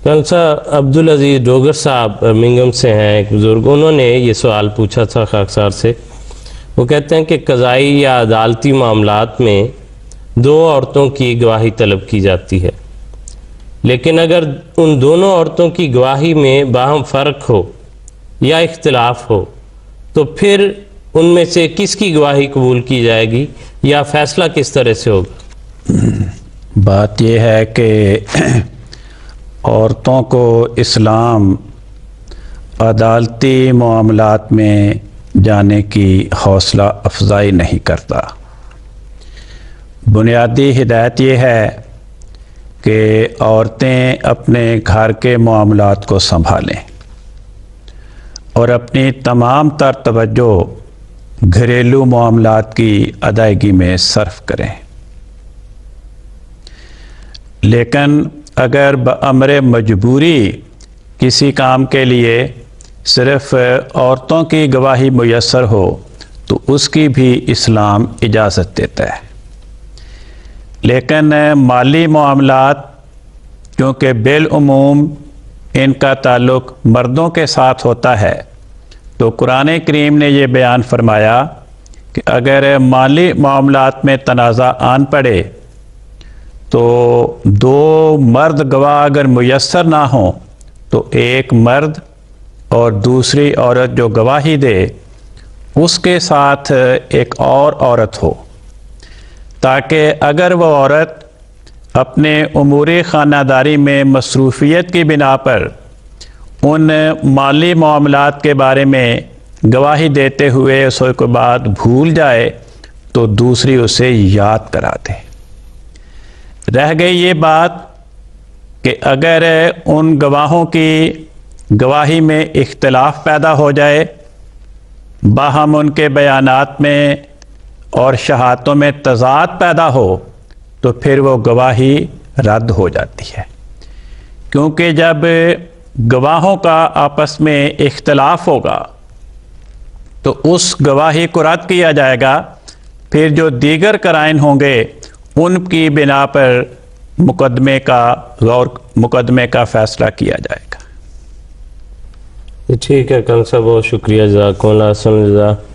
کنسا عبدالعزیز ڈوگر صاحب برمنگھم سے ہیں، ایک بزرگ، انہوں نے یہ سوال پوچھا تھا خاکسار سے۔ وہ کہتے ہیں کہ قضائی یا عدالتی معاملات میں دو عورتوں کی گواہی طلب کی جاتی ہے، لیکن اگر ان دونوں عورتوں کی گواہی میں باہم فرق ہو یا اختلاف ہو تو پھر ان میں سے کس کی گواہی قبول کی جائے گی یا فیصلہ کس طرح سے ہوگا؟ بات یہ ہے کہ عورتوں کو اسلام عدالتی معاملات میں جانے کی حوصلہ افزائی نہیں کرتا۔ بنیادی ہدایت یہ ہے کہ عورتیں اپنے گھر کے معاملات کو سنبھالیں اور اپنی تمام تر توجہ گھریلو معاملات کی ادائیگی میں صرف کریں، لیکن اگر بامر مجبوری کسی کام کے لیے صرف عورتوں کی گواہی میسر ہو تو اس کی بھی اسلام اجازت دیتا ہے۔ لیکن مالی معاملات کیونکہ بالعموم ان کا تعلق مردوں کے ساتھ ہوتا ہے، تو قرآن کریم نے یہ بیان فرمایا کہ اگر مالی معاملات میں تنازع آن پڑے تو دو مرد گواہ اگر میسر نہ ہوں تو ایک مرد اور دوسری عورت جو گواہی دے اس کے ساتھ ایک اور عورت ہو، تاکہ اگر وہ عورت اپنے امور خانہ داری میں مصروفیت کی بنا پر ان مالی معاملات کے بارے میں گواہی دیتے ہوئے اس کو بعد بھول جائے تو دوسری اسے یاد کرا دے۔ رہ گئی یہ بات کہ اگر ان گواہوں کی گواہی میں اختلاف پیدا ہو جائے، باہم ان کے بیانات میں اور شہادتوں میں تضاد پیدا ہو، تو پھر وہ گواہی رد ہو جاتی ہے، کیونکہ جب گواہوں کا آپس میں اختلاف ہوگا تو اس گواہی کو رد کیا جائے گا، پھر جو دیگر قرائن ہوں گے ان کی بنا پر مقدمے کا فیصلہ کیا جائے گا۔ ٹھیک ہے کنسا، بہت شکریہ، جزاکم اللہ خیر۔